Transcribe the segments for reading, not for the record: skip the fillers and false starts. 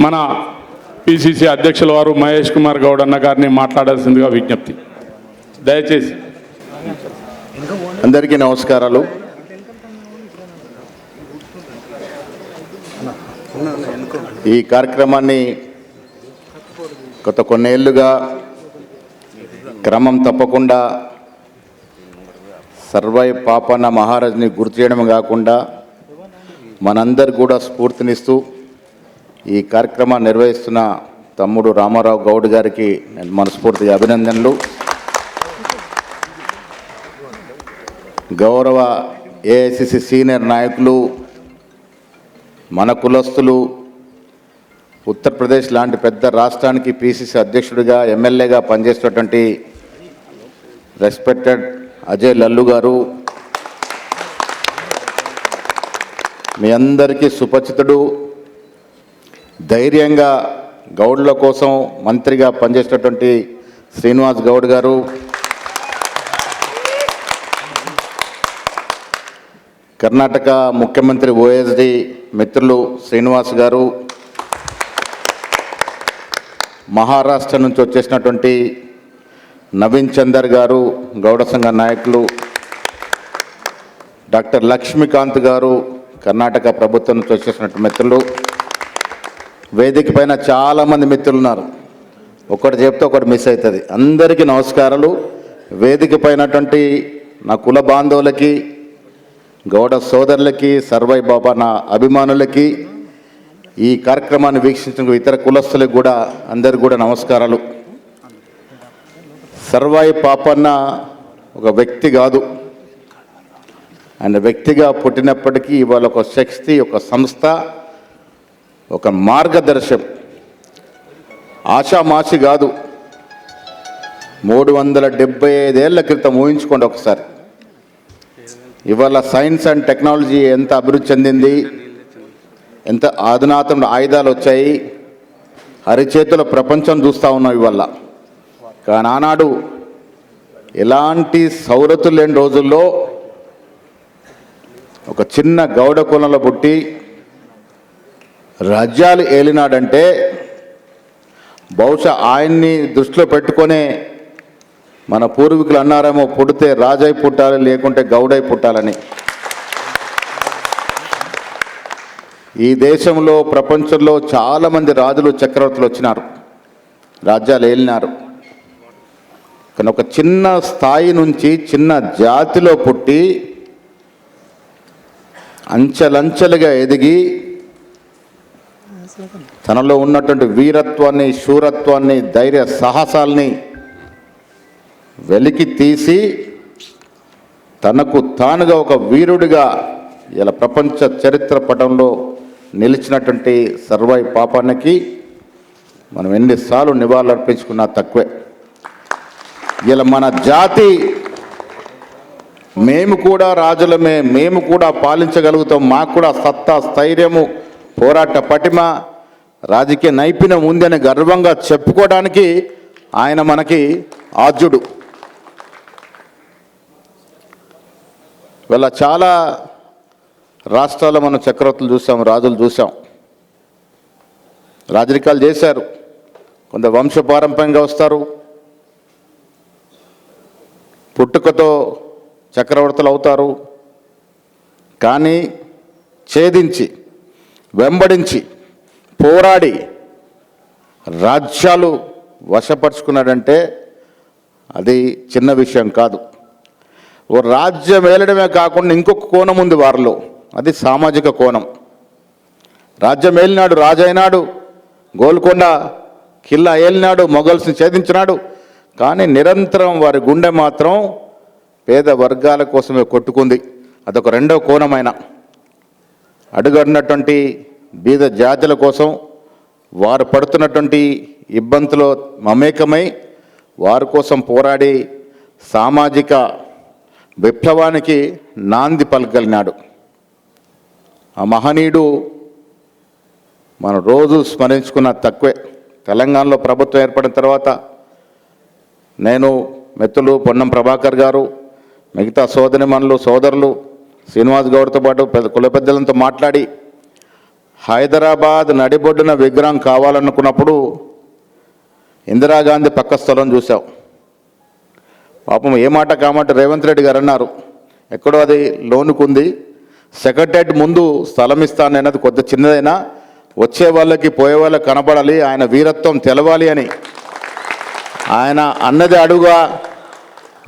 మన పిసిసి అధ్యక్షుల వారు మహేష్ కుమార్ గౌడ్ అన్న గారిని మాట్లాడాల్సిందిగా విజ్ఞప్తి. దయచేసి. అందరికీ నమస్కారాలు. ఈ కార్యక్రమాన్ని గత కొన్నేళ్లుగా క్రమం తప్పకుండా సర్వై పాపన్న మహారాజ్ని గుర్తు చేయడం కాకుండా మనందరు కూడా స్ఫూర్తినిస్తూ ఈ కార్యక్రమాన్ని నిర్వహిస్తున్న తమ్ముడు రామారావు గౌడ్ గారికి నేను మనస్ఫూర్తిగా అభినందనలు. గౌరవ ఏఐసిసి సీనియర్ నాయకులు, మన కులస్తులు, ఉత్తరప్రదేశ్ లాంటి పెద్ద రాష్ట్రానికి పిసిసి అధ్యక్షుడిగా ఎమ్మెల్యేగా పనిచేస్తున్నటువంటి రెస్పెక్టెడ్ అజయ్ లల్లు గారు, మీ అందరికీ సుపరిచితుడు, ధైర్యంగా గౌడ్ల కోసం మంత్రిగా పనిచేసేటటువంటి శ్రీనివాస్ గౌడ్ గారు, కర్ణాటక ముఖ్యమంత్రి ఓఎస్డి మిత్రులు శ్రీనివాస్ గారు, మహారాష్ట్ర నుంచి వచ్చేసినటువంటి నవీన్ చందర్ గారు, గౌడ సంఘ నాయకులు, డాక్టర్ లక్ష్మీకాంత్ గారు, కర్ణాటక ప్రభుత్వం నుంచి వచ్చేసినటువంటి మిత్రులు, వేదిక పైన చాలామంది మిత్రులు ఉన్నారు. ఒకటి చెప్తే ఒకటి మిస్ అవుతుంది. అందరికీ నమస్కారాలు. వేదిక పైనటువంటి నా కుల బాంధవులకి, గౌడ సోదరులకి, సర్వై బాబా నా అభిమానులకి, ఈ కార్యక్రమాన్ని వీక్షించిన ఇతర కులస్తులకు కూడా అందరికి కూడా నమస్కారాలు. సర్వై పాపన్న ఒక వ్యక్తి కాదు, ఆయన వ్యక్తిగా పుట్టినప్పటికీ ఇవాళ ఒక శక్తి, ఒక సంస్థ, ఒక మార్గదర్శం. ఆషామాషి కాదు. 375 ఏళ్ల క్రితం ఊహించుకోండి ఒకసారి. ఇవాళ సైన్స్ అండ్ టెక్నాలజీ ఎంత అభివృద్ధి చెందింది, ఎంత ఆధునాతన ఆయుధాలు వచ్చాయి, అరిచేతుల ప్రపంచం చూస్తూ ఉన్నాం ఇవాళ. కానీ ఆనాడు ఎలాంటి సౌరతులు లేని రోజుల్లో ఒక చిన్న గౌడ కులంలో పుట్టి రాజ్యాలు ఏలినాడంటే బహుశా ఆయన్ని దృష్టిలో పెట్టుకొనే మన పూర్వీకులు అన్నారేమో, పుడితే రాజై పుట్టాలి, లేకుంటే గౌడై పుట్టాలని. ఈ దేశంలో, ప్రపంచంలో చాలామంది రాజులు, చక్రవర్తులు వచ్చినారు, రాజ్యాలు ఏలినారు. కానీ ఒక చిన్న స్థాయి నుంచి, చిన్న జాతిలో పుట్టి అంచెలంచెలుగా ఎదిగి తనలో ఉన్నటువంటి వీరత్వాన్ని, శూరత్వాన్ని, ధైర్య సాహసాల్ని వెలికి తీసి తనకు తానుగా ఒక వీరుడిగా ఇలా ప్రపంచ చరిత్ర పటంలో నిలిచినటువంటి సర్వై పాపన్నకి మనం ఎన్నిసార్లు నివాళులు అర్పించుకున్నా తక్కువే. ఇలా మన జాతి, మేము కూడా రాజులమే, మేము కూడా పాలించగలుగుతాం, మాకు కూడా సత్తా, స్థైర్యము, పోరాట పటిమ, రాజకీయ నైపుణ్యం ఉందని గర్వంగా చెప్పుకోవడానికి ఆయన మనకి ఆద్యుడు. వీళ్ళ చాలా రాష్ట్రాల్లో మనం చక్రవర్తులు చూసాం, రాజులు చూసాం, రాజరికాలు చేశారు. కొంత వంశపారంపర్యంగా వస్తారు, పుట్టుకతో చక్రవర్తులు అవుతారు. కానీ ఛేదించి, వెంబడించి, పోరాడి రాజ్యాలు వశపరుచుకున్నాడంటే అది చిన్న విషయం కాదు. ఓ రాజ్యం ఏలడమే కాకుండా ఇంకొక కోణం ఉంది వారిలో, అది సామాజిక కోణం. రాజ్యం ఏలినాడు, రాజైనాడు, గోల్కొండ కిల్లా ఏలినాడు, మొఘల్స్ని ఛేదించినాడు. కానీ నిరంతరం వారి గుండె మాత్రం పేద వర్గాల కోసమే కొట్టుకుంది. అదొక రెండో కోణమైన అడుగడినటువంటి బీద జాతుల కోసం, వారు పడుతున్నటువంటి ఇబ్బందులు మమేకమై వారి కోసం పోరాడి సామాజిక విప్లవానికి నాంది పలకలినాడు. ఆ మహనీయుడు మనం రోజు స్మరించుకున్న తక్కువే. తెలంగాణలో ప్రభుత్వం ఏర్పడిన తర్వాత నేను, మిత్రులు పొన్నం ప్రభాకర్ గారు, మిగతా సోదరిమణులు, సోదరులు, శ్రీనివాస్ గౌడ్తో పాటు కుల పెద్దలతో మాట్లాడి హైదరాబాద్ నడిబొడ్డున విగ్రహం కావాలనుకున్నప్పుడు ఇందిరాగాంధీ పక్క స్థలం చూసాం. పాపం ఏ మాట కామాట రేవంత్ రెడ్డి గారు అన్నారు, ఎక్కడో అది లోనుకుంది, సెక్రటరేట్ ముందు స్థలం ఇస్తానన్నది కొద్ది చిన్నదైనా వచ్చే వాళ్ళకి పోయే వాళ్ళకి కనపడాలి, ఆయన వీరత్వం తెలవాలి అని ఆయన అన్నది అడుగా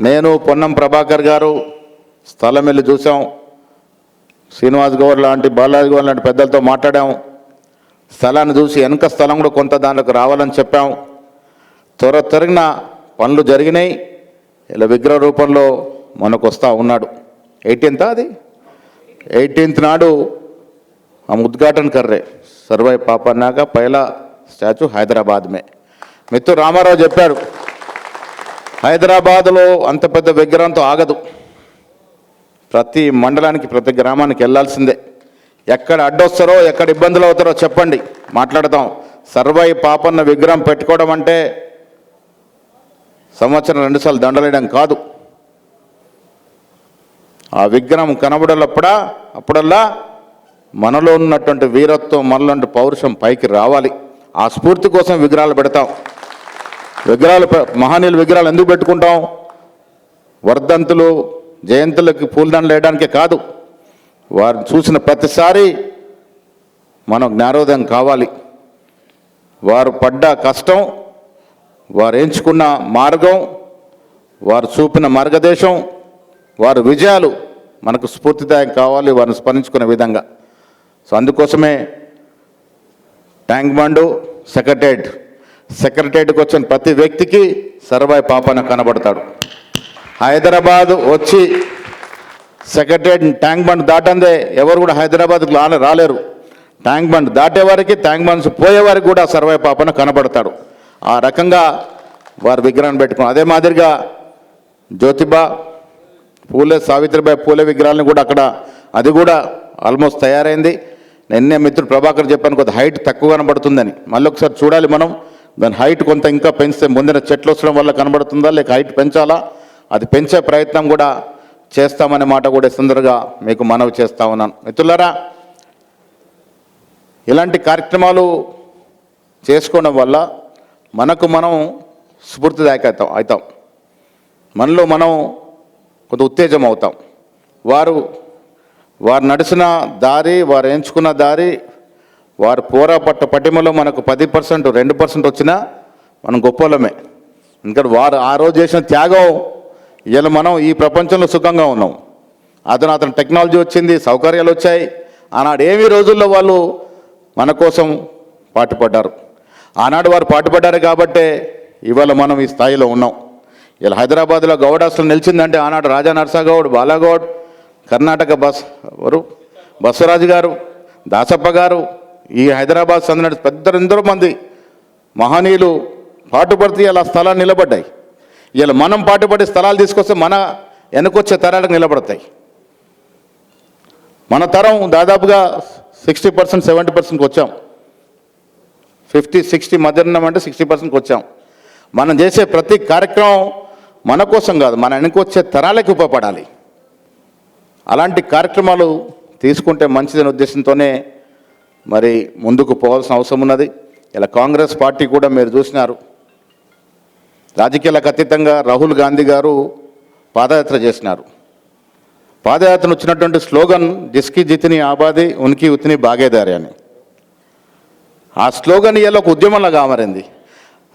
నేను పొన్నం ప్రభాకర్ గారు స్థలం వెళ్ళి చూసాం. శ్రీనివాస్ గౌడ్ లాంటి బాలాజీ గౌడ్ లాంటి పెద్దలతో మాట్లాడాం. స్థలాన్ని చూసి వెనక స్థలం కూడా కొంత దాంట్లోకి రావాలని చెప్పాం. త్వరగా పనులు జరిగినాయి. ఇలా విగ్రహ రూపంలో మనకు వస్తూ ఉన్నాడు. 18th అది 18th నాడు हम उद्घाटन कर रहे सर्वाई पापन्ना का पहला स्टैचू हैदराबाद में. మిత్రుడు రామారావు చెప్పాడు, హైదరాబాద్లో అంత పెద్ద విగ్రహంతో ఆగదు, ప్రతి మండలానికి ప్రతి గ్రామానికి వెళ్ళాల్సిందే. ఎక్కడ అడ్డొస్తారో ఎక్కడ ఇబ్బందులు అవుతారో చెప్పండి, మాట్లాడతాం. సర్వాయి పాపన్న విగ్రహం పెట్టుకోవడం అంటే సంవత్సరం 2 సార్లు దండలేయడం కాదు. ఆ విగ్రహం అప్పుడల్లా మనలో ఉన్నటువంటి వీరత్వం, మనలో పౌరుషం పైకి రావాలి. ఆ స్ఫూర్తి కోసం విగ్రహాలు పెడతాం. మహనీయుల విగ్రహాలు ఎందుకు పెట్టుకుంటాం? వర్ధంతులు జయంతులకి పూలదండలు వేయడానికే కాదు, వారిని చూసిన ప్రతిసారి మనం జ్ఞానోదయం కావాలి. వారు పడ్డ కష్టం, వారు ఎంచుకున్న మార్గం, వారు చూపిన మార్గదేశం, వారి విజయాలు మనకు స్ఫూర్తిదాయం కావాలి, వారిని స్మరించుకునే విధంగా. సో అందుకోసమే ట్యాంక్ బండు సెక్రటరేట్కి వచ్చిన ప్రతి వ్యక్తికి సర్వాయి పాపన కనబడతాడు. హైదరాబాద్ వచ్చి సెక్రటరేట్ ట్యాంక్ బండ్ దాటందే ఎవరు కూడా హైదరాబాద్కు రాలేరు. ట్యాంక్ బండ్ దాటే వారికి, ట్యాంక్ బండ్స్ పోయే వారికి కూడా సర్వాయి పాపన కనబడతాడు. ఆ రకంగా వారు విగ్రహాన్ని పెట్టుకున్నారు. అదే మాదిరిగా జ్యోతిబా పూలే, సావిత్రిబాయి పూలే విగ్రహాలను కూడా అక్కడ అది కూడా ఆల్మోస్ట్ తయారైంది. నిన్నే మిత్రుడు ప్రభాకర్ చెప్పాను, కొద్ది హైట్ తక్కువ కనబడుతుందని. మళ్ళీ ఒకసారి చూడాలి మనం, దాని హైట్ కొంత ఇంకా పెంచితే ముందున చెట్లు వచ్చడం వల్ల కనబడుతుందా లేక హైట్ పెంచాలా, అది పెంచే ప్రయత్నం కూడా చేస్తామనే మాట కూడా సందర్భంగా మీకు మనవి చేస్తా ఉన్నాను. మిత్రులారా, ఇలాంటి కార్యక్రమాలు చేసుకోవడం వల్ల మనకు మనం స్ఫూర్తిదాయక అవుతాం, మనలో మనం కొంత ఉత్తేజం అవుతాం. వారు నడిచిన దారి, వారు ఎంచుకున్న దారి, వారు పోరాపట్ట పటిమలో మనకు 10% 2% వచ్చినా మనం గొప్పలమే. ఎందుకంటే వారు ఆ రోజు చేసిన త్యాగం ఇలా మనం ఈ ప్రపంచంలో సుఖంగా ఉన్నాం. అతను టెక్నాలజీ వచ్చింది, సౌకర్యాలు వచ్చాయి. ఆనాడు ఏమి రోజుల్లో వాళ్ళు మన కోసం పాటుపడ్డారు. ఆనాడు వారు పాటుపడ్డారు కాబట్టే ఇవాళ మనం ఈ స్థాయిలో ఉన్నాం. ఇలా హైదరాబాద్లో గౌడ్ హాస్టల్ నిలిచిందంటే ఆనాడు రాజా నర్సాగౌడ్, బాలాగౌడ్, కర్ణాటక బసవరాజు గారు, దాసప్ప గారు, ఈ హైదరాబాద్ సందడి ఎందరో మంది మహనీయులు పాటుపడితే ఇలా స్థలాలు నిలబడ్డాయి. ఇలా మనం పాటుపడి స్థలాలు తీసుకొస్తే మన వెనకొచ్చే తరాలకు నిలబడతాయి. మన తరం దాదాపుగా 60% 70%కి వచ్చాం. 50-60 మధ్య ఉన్నామంటే 60%కి వచ్చాం. మనం చేసే ప్రతి కార్యక్రమం మన కోసం కాదు, మన వెనకొచ్చే తరాలకు ఉపయోగపడాలి. అలాంటి కార్యక్రమాలు తీసుకుంటే మంచిదనే ఉద్దేశంతోనే మరి ముందుకు పోవాల్సిన అవసరం ఉన్నది. ఇలా కాంగ్రెస్ పార్టీ కూడా మీరు చూసినారు, రాజకీయాలకు అతీతంగా రాహుల్ గాంధీ గారు పాదయాత్ర చేసినారు. పాదయాత్ర వచ్చినటువంటి స్లోగన్ జిస్కి జితని ఆబాది ఉనికి ఉతిని భాగేదారి అని. ఆ స్లోగన్ ఇవాళ ఒక ఉద్యమంలాగా మారింది.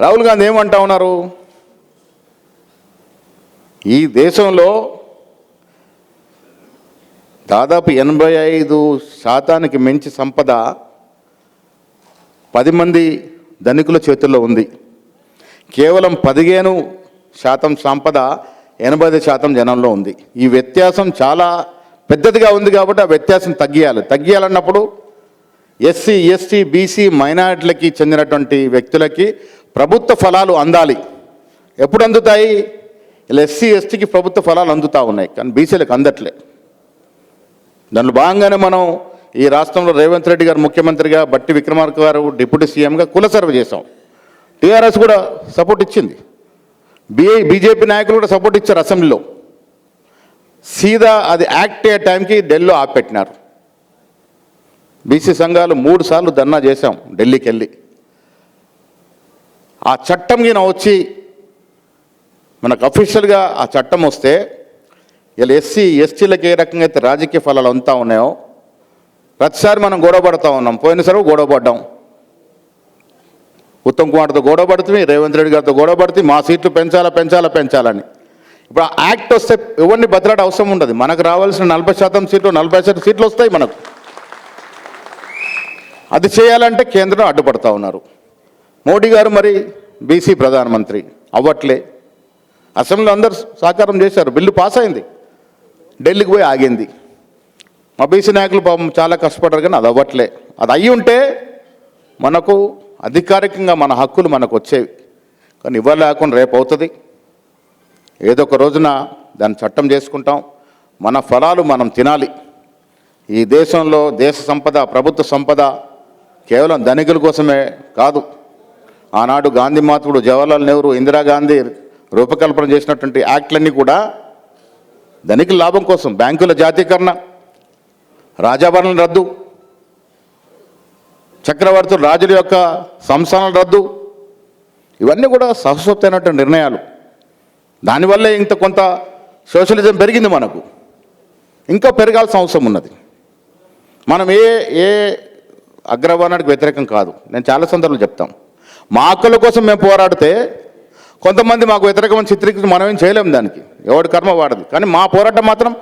రాహుల్ గాంధీ ఏమంటా ఉన్నారు, ఈ దేశంలో దాదాపు 85% మించి సంపద 10 మంది ధనికుల చేతుల్లో ఉంది. కేవలం 15% సంపద 85% జనంలో ఉంది. ఈ వ్యత్యాసం చాలా పెద్దదిగా ఉంది కాబట్టి ఆ వ్యత్యాసం తగ్గియాలన్నప్పుడు ఎస్సీ, ఎస్టీ, బీసీ, మైనారిటీలకి చెందినటువంటి వ్యక్తులకి ప్రభుత్వ ఫలాలు అందాలి. ఎప్పుడు అందుతాయి? ఇలా ఎస్సీ, ఎస్టీకి ప్రభుత్వ ఫలాలు అందుతూ ఉన్నాయి, కానీ బీసీలకు అందట్లే. దానిలో భాగంగానే మనం ఈ రాష్ట్రంలో రేవంత్ రెడ్డి గారు ముఖ్యమంత్రిగా, బట్టి విక్రమార్క గారు డిప్యూటీ సీఎంగా కుల సర్వే చేశాం. టీఆర్ఎస్ కూడా సపోర్ట్ ఇచ్చింది, బీజేపీ నాయకులు కూడా సపోర్ట్ ఇచ్చారు అసెంబ్లీలో. సీదా అది యాక్ట్ అయ్యే టైంకి ఢిల్లీలో ఆపెట్టినారు. బీసీ సంఘాలు 3 సార్లు ధర్నా చేశాం ఢిల్లీకి వెళ్ళి. ఆ చట్టం గిన వచ్చి మనకు అఫీషియల్గా ఆ చట్టం వస్తే ఇలా ఎస్సీ ఎస్టీలకు ఏ రకంగా అయితే రాజకీయ ఫలాలు అంతా ఉన్నాయో ప్రతిసారి మనం గొడవ పడుతూ ఉన్నాం. పోయినసారి గొడవ పడ్డాం, ఉత్తమ్ కుమార్తో గొడవ పడుతుంది, రేవంత్ రెడ్డి గారితో గొడవ పడుతుంది, మా సీట్లు పెంచాలని. ఇప్పుడు ఆ యాక్ట్ వస్తే ఎవరిని బతలాడే అవసరం ఉండదు. మనకు రావాల్సిన 40% సీట్లు 40% సీట్లు వస్తాయి మనకు. అది చేయాలంటే కేంద్రం అడ్డుపడతా ఉన్నారు. మోడీ గారు మరి బీసీ ప్రధానమంత్రి అవ్వట్లే. అసెంబ్లీలో అందరూ సహకారం చేశారు, బిల్లు పాస్ అయింది, ఢిల్లీకి పోయి ఆగింది. మా బీసీ నాయకులు పాపం చాలా కష్టపడ్డారు, కానీ అది అవ్వట్లే. అది అయ్యి ఉంటే మనకు అధికారికంగా మన హక్కులు మనకు వచ్చేవి. కానీ ఇవ్వ లేకుండా రేపు అవుతుంది. ఏదో ఒక రోజున దాన్ని చట్టం చేసుకుంటాం. మన ఫలాలు మనం తినాలి. ఈ దేశంలో దేశ సంపద, ప్రభుత్వ సంపద కేవలం ధనికుల కోసమే కాదు. ఆనాడు గాంధీ మహాత్ముడు జవహర్లాల్ నెహ్రూ, ఇందిరాగాంధీ రూపకల్పన చేసినటువంటి యాక్ట్లన్నీ కూడా ధనికుల లాభం కోసం. బ్యాంకుల జాతీకరణ, రాజాభరణల రద్దు, చక్రవర్తులు రాజుల యొక్క సంస్థానాల రద్దు, ఇవన్నీ కూడా సహసోక్తైనటువంటి నిర్ణయాలు. దానివల్లే ఇంత కొంత సోషలిజం పెరిగింది. మనకు ఇంకా పెరగాల్సిన అవసరం ఉన్నది. మనం ఏ అగ్రవర్ణానికి వ్యతిరేకం కాదు. నేను చాలా సందర్భాలు చెప్తాం. మా హక్కుల కోసం మేము పోరాడితే కొంతమంది మాకు వ్యతిరేకమైన చిత్రీకరించి మనం ఏం చేయలేము, దానికి ఎవడి కర్మ వాడదు. కానీ మా పోరాటం మాత్రం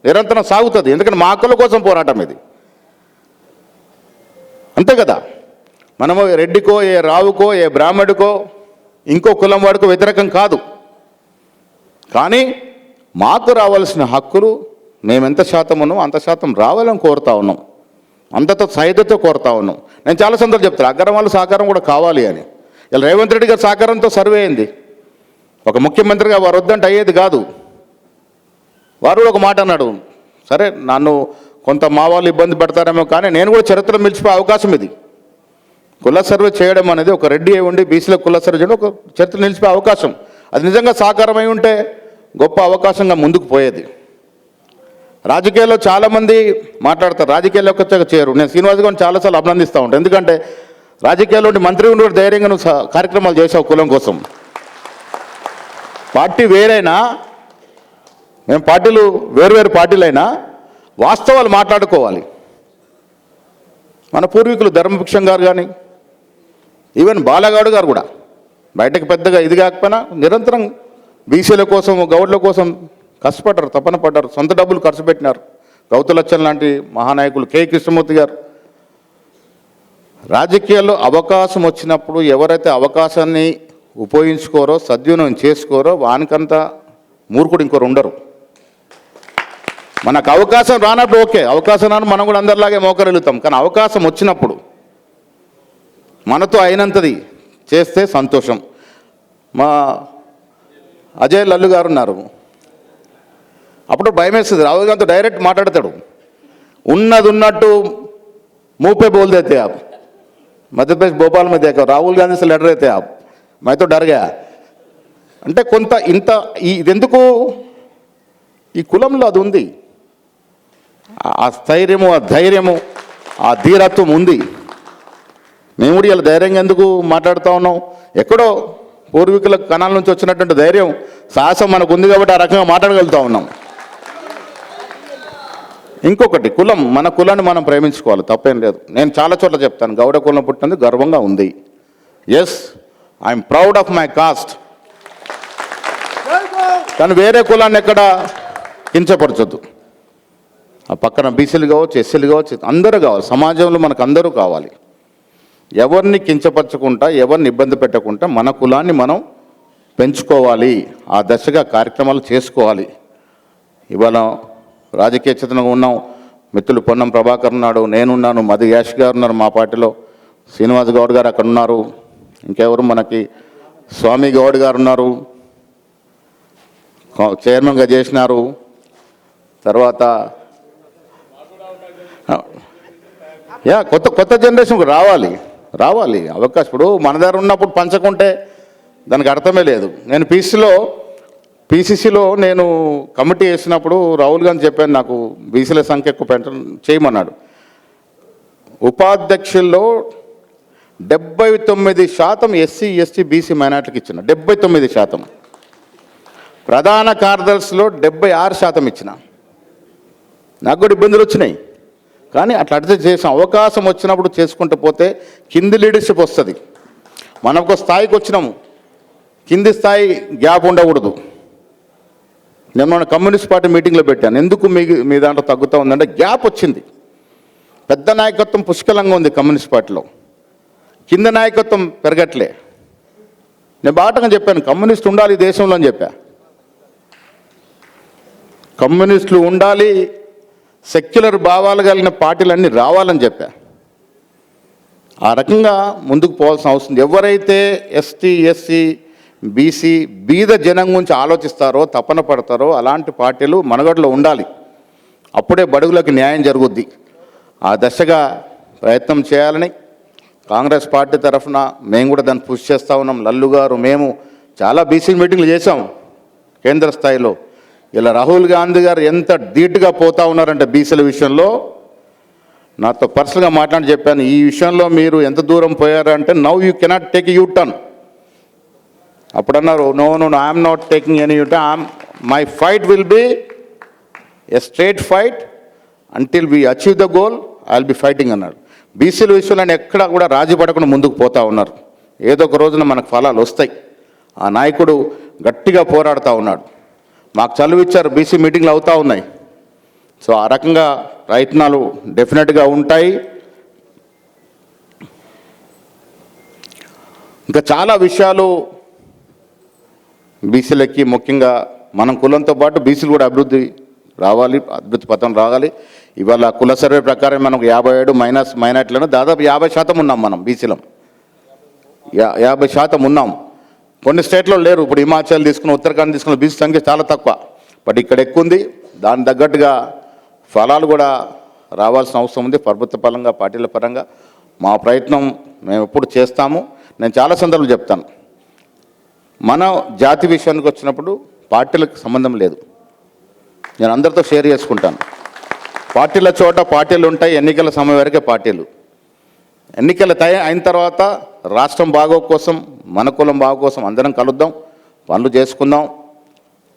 నిరంతరం సాగుతుంది. ఎందుకంటే మా హక్కుల కోసం పోరాటం ఇది, అంతే కదా. మనము రెడ్డికో, ఏ రావుకో, ఏ బ్రాహ్మడికో, ఇంకో కులం వాడికో వ్యతిరేకం కాదు. కానీ మాకు రావాల్సిన హక్కులు మేమెంత శాతం ఉన్నాం అంత శాతం రావాలని కోరుతా ఉన్నాం, అంతతో సైతతో కోరుతా ఉన్నాం. నేను చాలా సందర్భాలు చెప్తాను, అగ్రహం వాళ్ళ సహకారం కూడా కావాలి అని. ఇలా రేవంత్ రెడ్డి గారి సహకారంతో సర్వే అయింది. ఒక ముఖ్యమంత్రిగా వారు వద్దంటే అయ్యేది కాదు. వారు కూడా ఒక మాట అన్నాడు, సరే నన్ను కొంత మా వాళ్ళు ఇబ్బంది పెడతారేమో, కానీ నేను కూడా చరిత్రలో నిలిచిపోయే అవకాశం ఇది. కుల సర్వే చేయడం అనేది, ఒక రెడ్డి అయి ఉండి బీసీలో కుల సర్వే చేయడం ఒక చరిత్ర నిలిచిపోయే అవకాశం. అది నిజంగా సాకారమై ఉంటే గొప్ప అవకాశంగా ముందుకు పోయేది. రాజకీయాల్లో చాలామంది మాట్లాడతారు, రాజకీయాల్లోకి వచ్చాక చేయరు. నేను శ్రీనివాస్ గారిని చాలాసార్లు అభినందిస్తూ ఉంటాను. ఎందుకంటే రాజకీయాల్లో మంత్రి ఉండి ధైర్యంగా నువ్వు కార్యక్రమాలు చేసావు కులం కోసం. పార్టీ వేరైనా, మేము పార్టీలు వేరు పార్టీలైనా వాస్తవాలు మాట్లాడుకోవాలి. మన పూర్వీకులు ధర్మభిక్షం గారు కానీ, ఈవెన్ బాలగాడు గారు కూడా బయటకు పెద్దగా ఇది కాకపోయినా నిరంతరం బీసీల కోసం, గౌడ్ల కోసం కష్టపడ్డారు, తపన పడ్డారు, సొంత డబ్బులు ఖర్చు పెట్టినారు. గౌతులచ్చన్ లాంటి మహానాయకులు, కె కృష్ణమూర్తి గారు. రాజకీయాల్లో అవకాశం వచ్చినప్పుడు ఎవరైతే అవకాశాన్ని ఉపయోగించుకోరో, సద్వినియోగం చేసుకోరో, వానికంత మూర్ఖుడు ఇంకోరు ఉండరు. మనకు అవకాశం రానప్పుడు ఓకే, అవకాశం రాను మనం కూడా అందరిలాగే మోకరిల్లుతాం. కానీ అవకాశం వచ్చినప్పుడు మనతో అయినంతది చేస్తే సంతోషం. మా అజయ్ లల్లు గారు ఉన్నారు, అప్పుడు భయం వేస్తుంది. రాహుల్ గాంధీతో డైరెక్ట్ మాట్లాడతాడు, ఉన్నది ఉన్నట్టు मुंह पे बोल देते आप, मध्य प्रदेश भोपाल में देखो राहुल गांधी से लड़ रहे थे आप, मैं तो डर गया. అంటే కొంత ఇంత ఇదెందుకు ఈ కులంలో అది ఉంది, ఆ స్థైర్యము, ఆ ధైర్యము, ఆ ధీరత్వం ఉంది. మేము కూడా ఇలా ధైర్యంగా ఎందుకు మాట్లాడుతూ ఉన్నాం? ఎక్కడో పూర్వీకుల కణాల నుంచి వచ్చినటువంటి ధైర్యం, సాహసం మనకు ఉంది కాబట్టి ఆ రకంగా మాట్లాడగలుగుతూ ఉన్నాం. ఇంకొకటి కులం, మన కులాన్ని మనం ప్రేమించుకోవాలి, తప్పేం లేదు. నేను చాలా చోట్ల చెప్తాను, గౌడ కులం పుట్టినందుకు గర్వంగా ఉంది. Yes, I'm proud of my caste. కానీ వేరే కులాన్ని ఎక్కడ కించపరచొద్దు. ఆ పక్కన బీసీలు కావచ్చు, ఎస్సీలు కావచ్చు, అందరూ కావాలి. సమాజంలో మనకు అందరూ కావాలి. ఎవరిని కించపరచకుండా, ఎవరిని ఇబ్బంది పెట్టకుండా మన కులాన్ని మనం పెంచుకోవాలి. ఆ దశగా కార్యక్రమాలు చేసుకోవాలి. ఇవాళ రాజకీయ చేతనగా ఉన్నాం. మిత్రులు పొన్నం ప్రభాకర్ ఉన్నాడు, నేనున్నాను, మధు యాష్ గారు ఉన్నారు, మా పార్టీలో శ్రీనివాస్ గౌడ్ గారు అక్కడ ఉన్నారు, ఇంకెవరు మనకి స్వామి గౌడ్ గారు ఉన్నారు, చైర్మన్గా చేసినారు. తర్వాత కొత్త జనరేషన్కి రావాలి అవకాశం. ఇప్పుడు మన దగ్గర ఉన్నప్పుడు పంచకుంటే దానికి అర్థమే లేదు. నేను పీసీసీలో నేను కమిటీ వేసినప్పుడు రాహుల్ గాంధీ చెప్పాను, నాకు బీసీల సంఖ్య ఎక్కువ చేయమన్నాడు. ఉపాధ్యక్షుల్లో 79% ఎస్సీ ఎస్టీ బీసీ మైనార్టీకి ఇచ్చిన, 79%. ప్రధాన కార్యదర్శిలో 76% ఇచ్చిన. నాకు కూడా ఇబ్బందులు వచ్చినాయి, కానీ అట్లా అడ్జస్ట్ చేసాం. అవకాశం వచ్చినప్పుడు చేసుకుంటూ పోతే కింది లీడర్షిప్ వస్తుంది. మనం ఒక స్థాయికి వచ్చినాము, కింది స్థాయి గ్యాప్ ఉండకూడదు. నేను మన కమ్యూనిస్ట్ పార్టీ మీటింగ్లో పెట్టాను, ఎందుకు మీ దాంట్లో తగ్గుతూ ఉందంటే గ్యాప్ వచ్చింది. పెద్ద నాయకత్వం పుష్కలంగా ఉంది కమ్యూనిస్ట్ పార్టీలో, కింద నాయకత్వం పెరగట్లే. నేను బాటంగా చెప్పాను, కమ్యూనిస్ట్ ఉండాలి ఈ దేశంలో అని చెప్పా. కమ్యూనిస్టులు ఉండాలి, సెక్యులర్ భావాలు కలిగిన పార్టీలన్నీ రావాలని చెప్పా. ఆ రకంగా ముందుకు పోవాల్సిన అవసరం. ఎవరైతే ఎస్టీ ఎస్సీ బీసీ బీద జనం గురించి ఆలోచిస్తారో, తపన పడతారో అలాంటి పార్టీలు మనుగడలో ఉండాలి. అప్పుడే బడుగులకు న్యాయం జరుగుద్ది. ఆ దశగా ప్రయత్నం చేయాలని కాంగ్రెస్ పార్టీ తరఫున మేము కూడా దాన్ని పుష్ చేస్తూ ఉన్నాం. లల్లు గారు, మేము చాలా బీసీ మీటింగ్లు చేశాం కేంద్ర స్థాయిలో. ఇలా రాహుల్ గాంధీ గారు ఎంత ధీటుగా పోతూ ఉన్నారంటే బీసీల విషయంలో, నాతో పర్సనల్గా మాట్లాడి చెప్పాను, ఈ విషయంలో మీరు ఎంత దూరం పోయారంటే now you cannot take U turn. అప్పుడు అన్నారు, no no no I'm not taking any U turn, my fight will be a straight fight until we achieve the goal I will be fighting అన్నాడు. బీసీల విషయంలో ఎక్కడా కూడా రాజీ పడకుండా ముందుకు పోతూ ఉన్నారు. ఏదో ఒక రోజున మనకు ఫలాలు వస్తాయి. ఆ నాయకుడు గట్టిగా పోరాడుతూ ఉన్నాడు. మాకు చదువు ఇచ్చారు, బీసీ మీటింగ్లు అవుతూ ఉన్నాయి. సో ఆ రకంగా ప్రయత్నాలు డెఫినెట్గా ఉంటాయి. ఇంకా చాలా విషయాలు బీసీలకి, ముఖ్యంగా మనం కులంతో పాటు బీసీలు కూడా అభివృద్ధి రావాలి, అభివృద్ధి పథం రావాలి. ఇవాళ కుల సర్వే ప్రకారం మనకు 57 మైనస్ మైనార్టీలను దాదాపు 50% ఉన్నాం. మనం బీసీలం 50% ఉన్నాం. కొన్ని స్టేట్లో లేరు. ఇప్పుడు హిమాచల్ తీసుకున్న, ఉత్తరాఖండ్ తీసుకున్న బీసీ సంఖ్య చాలా తక్కువ. బట్ ఇక్కడ ఎక్కువ ఉంది. దాని తగ్గట్టుగా ఫలాలు కూడా రావాల్సిన అవసరం ఉంది. ప్రభుత్వ పరంగా, పార్టీల పరంగా మా ప్రయత్నం మేము ఎప్పుడు చేస్తాము. నేను చాలా సందర్భాలు చెప్తాను, మన జాతి విషయానికి వచ్చినప్పుడు పార్టీలకు సంబంధం లేదు. నేను అందరితో షేర్ చేసుకుంటాను. పార్టీల చోట పార్టీలు ఉంటాయి, ఎన్నికల సమయం వరకే పార్టీలు. ఎన్నికలు అయిన తర్వాత రాష్ట్రం బాగో కోసం, మన కులం బాగో కోసం అందరం కలుద్దాం, పనులు చేసుకుందాం.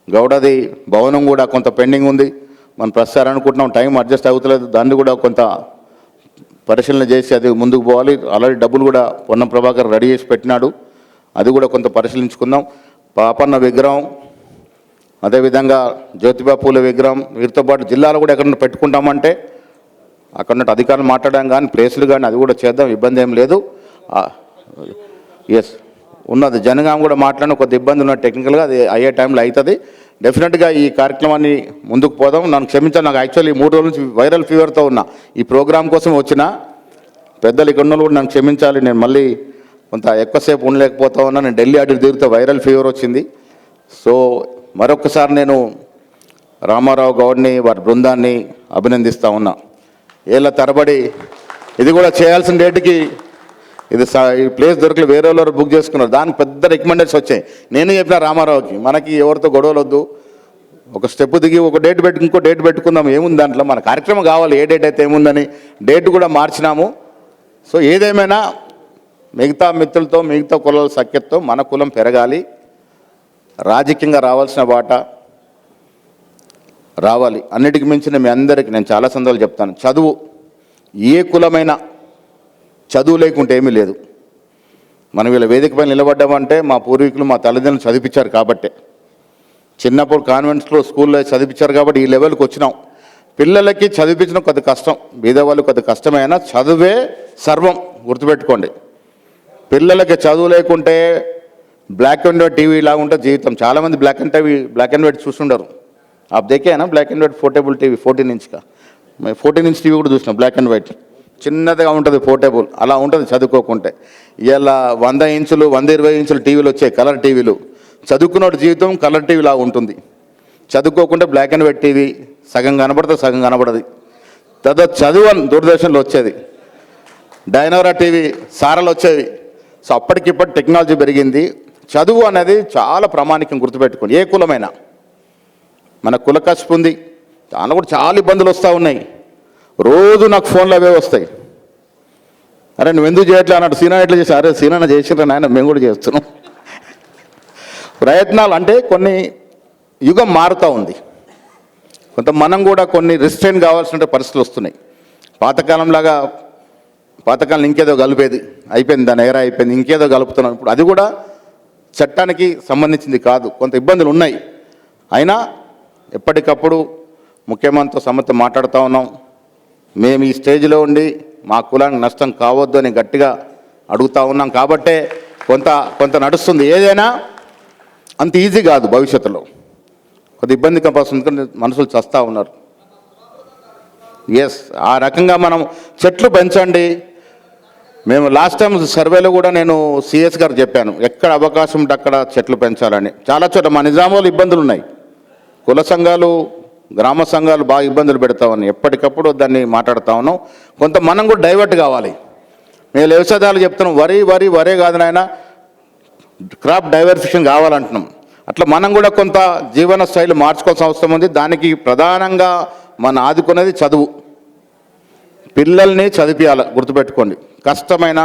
గౌడది భవనం కూడా కొంత పెండింగ్ ఉంది, మనం ప్రస్తుతం అనుకుంటున్నాం, టైం అడ్జస్ట్ అవుతలేదు. దాన్ని కూడా కొంత పరిశీలన చేసి అది ముందుకు పోవాలి. ఆల్రెడీ డబ్బులు కూడా పొన్నం ప్రభాకర్ రెడీ చేసి పెట్టినాడు, అది కూడా కొంత పరిశీలించుకుందాం. పాపన్న విగ్రహం, అదేవిధంగా జ్యోతిబా పూలే విగ్రహం, వీరితో పాటు జిల్లాలో కూడా ఎక్కడన్నా పెట్టుకుంటామంటే అక్కడ ఉన్నట్టు అధికారులు మాట్లాడాం, కానీ ప్లేసులు కానీ అది కూడా చేద్దాం, ఇబ్బంది ఏం లేదు. ఎస్ ఉన్నది. జనగాం కూడా మాట్లాడిన కొద్ది ఇబ్బంది ఉన్న టెక్నికల్గా, అది అయ్యే టైంలో అవుతుంది. డెఫినెట్గా ఈ కార్యక్రమాన్ని ముందుకు పోదాం. నన్ను క్షమించాను, నాకు యాక్చువల్లీ 3 రోజుల నుంచి వైరల్ ఫీవర్తో ఉన్నా. ఈ ప్రోగ్రాం కోసం వచ్చిన పెద్దలు ఇక్కడ ఉన్న కూడా నన్ను క్షమించాలి. నేను మళ్ళీ కొంత ఎక్కువసేపు ఉండలేకపోతా ఉన్నా. నేను ఢిల్లీ అటు తిరిగితే వైరల్ ఫీవర్ వచ్చింది. సో మరొకసారి నేను రామారావు గౌడ్ని, వారి బృందాన్ని అభినందిస్తూ ఉన్నా. ఏళ్ళ తరబడి ఇది కూడా చేయాల్సిన డేట్కి ఇది ఈ ప్లేస్ దొరకలేదు, వేరే వాళ్ళు బుక్ చేసుకున్నారు. దానికి పెద్ద రికమెండేషన్స్ వచ్చాయి. నేను చెప్పిన రామారావుకి, మనకి ఎవరితో గొడవలు వద్దు, ఒక స్టెప్ దిగి ఒక డేట్ పెట్టి ఇంకో డేట్ పెట్టుకుందాం, ఏముంది దాంట్లో, మన కార్యక్రమం కావాలి, ఏ డేట్ అయితే ఏముందని డేట్ కూడా మార్చినాము. సో ఏదేమైనా మిగతా మిత్రులతో, మిగతా కులాల సఖ్యతతో మన కులం పెరగాలి. రాజకీయంగా రావాల్సిన వాటా రావాలి. అన్నిటికి మించిన మీ అందరికీ నేను చాలా సందర్భాలు చెప్తాను, చదువు ఏ కులమైనా చదువు లేకుంటే ఏమీ లేదు. మనం వీళ్ళ వేదిక పైన నిలబడ్డామంటే మా పూర్వీకులు, మా తల్లిదండ్రులు చదివించారు కాబట్టే. చిన్నప్పుడు కాన్వెంట్స్లో, స్కూల్లో చదివించారు కాబట్టి ఈ లెవెల్కి వచ్చినాం. పిల్లలకి చదివించడం కొద్ది కష్టం, బీదవాళ్ళు కొద్ది కష్టమైనా చదువే సర్వం, గుర్తుపెట్టుకోండి. పిల్లలకి చదువు లేకుంటే బ్లాక్ అండ్ వైట్ టీవీ లాగా ఉంటుంది జీవితం. చాలామంది బ్లాక్ అండ్ వైట్ చూస్తుండరు. आप देखे हैं ना black and white portable TV 14 inch का, मैं 14 इंच टीवी కూడా చూసిన బ్లాక్ అండ్ వైట్, చిన్నదిగా ఉంటుంది పోర్టబుల్, అలా ఉంటుంది చదువుకోకుంటే. ఇలా 100 ఇంచులు 120 ఇంచుల టీవీలు వచ్చాయి, కలర్ టీవీలు. చదువుకున్న జీవితం కలర్ టీవీ లాగా ఉంటుంది. చదువుకోకుంటే బ్లాక్ అండ్ వైట్ టీవీ, సగం కనబడుతుంది, సగం కనబడదు. తర్వాత చదువు అని దూరదర్శన్లో వచ్చేది, డైనోరా టీవీ, సారలు వచ్చేవి. సో అప్పటికిప్పటి టెక్నాలజీ పెరిగింది. చదువు అనేది చాలా ప్రామాణికం, గుర్తుపెట్టుకోండి. ఏ కులమైనా మన కుల కష్టం ఉంది, దానిలో కూడా చాలా ఇబ్బందులు వస్తూ ఉన్నాయి. రోజు నాకు ఫోన్లు అవే వస్తాయి. అరే నువ్వు ఎందుకు చేయట్లే అన్నట్టు సీనా ఎట్లా చేసి అరే సీనా చేసిరా నాయన మేము కూడా చేస్తున్నాం. ప్రయత్నాలు అంటే కొన్ని యుగం మారుతూ ఉంది, కొంత మనం కూడా కొన్ని రిస్ట్రైన్ కావాల్సిన పరిస్థితులు వస్తున్నాయి. పాతకాలం ఇంకేదో కలిపేది అయిపోయింది, దాని ఎగర అయిపోయింది, ఇంకేదో కలుపుతున్నాం. ఇప్పుడు అది కూడా చట్టానికి సంబంధించింది కాదు, కొంత ఇబ్బందులు ఉన్నాయి. అయినా ఎప్పటికప్పుడు ముఖ్యమంత్రితో సమస్య మాట్లాడుతూ ఉన్నాం. మేము ఈ స్టేజ్లో ఉండి మా కులానికి నష్టం కావద్దు అని గట్టిగా అడుగుతూ ఉన్నాం. కాబట్టే కొంత నడుస్తుంది. ఏదైనా అంత ఈజీ కాదు, భవిష్యత్తులో కొద్ది ఇబ్బంది కనపడుతుంది, మనుషులు చస్తూ ఉన్నారు. ఎస్, ఆ రకంగా మనం చెట్లు పెంచండి. మేము లాస్ట్ టైం సర్వేలో కూడా నేను సిఎస్ గారు చెప్పాను, ఎక్కడ అవకాశం ఉంటే అక్కడ చెట్లు పెంచాలని. చాలా చోట్ల మా నిజామాబాద్లో ఇబ్బందులు ఉన్నాయి, కుల సంఘాలు గ్రామ సంఘాలు బాగా ఇబ్బందులు పెడతా ఉన్నాయి. ఎప్పటికప్పుడు దాన్ని మాట్లాడుతూ ఉన్నాం. కొంత మనం కూడా డైవర్ట్ కావాలి. మేము వ్యవసాయదారులు చెప్తున్నాం, వరే కాదు నాయన, క్రాప్ డైవర్సిఫికేషన్ కావాలంటున్నాం. అట్లా మనం కూడా కొంత జీవన శైలి మార్చుకోవాల్సిన అవసరం ఉంది. దానికి ప్రధానంగా మన ఆదుకునేది చదువు. పిల్లల్ని చదివించాలి, గుర్తుపెట్టుకోండి. కష్టమైన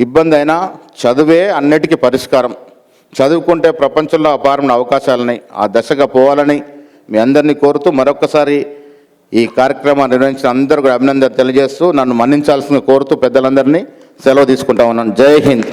ఇబ్బంది అయినా చదువే అన్నిటికీ పరిష్కారం. చదువుకుంటే ప్రపంచంలో అపారమైన అవకాశాలని ఆ దశగా పోవాలని మీ అందరినీ కోరుతూ మరొకసారి ఈ కార్యక్రమాన్ని నిర్వహించిన అందరూ కూడా అభినందన తెలియజేస్తూ నన్ను మన్నించాల్సిందిగా కోరుతూ పెద్దలందరినీ సెలవు తీసుకుంటా ఉన్నాను. జై హింద్.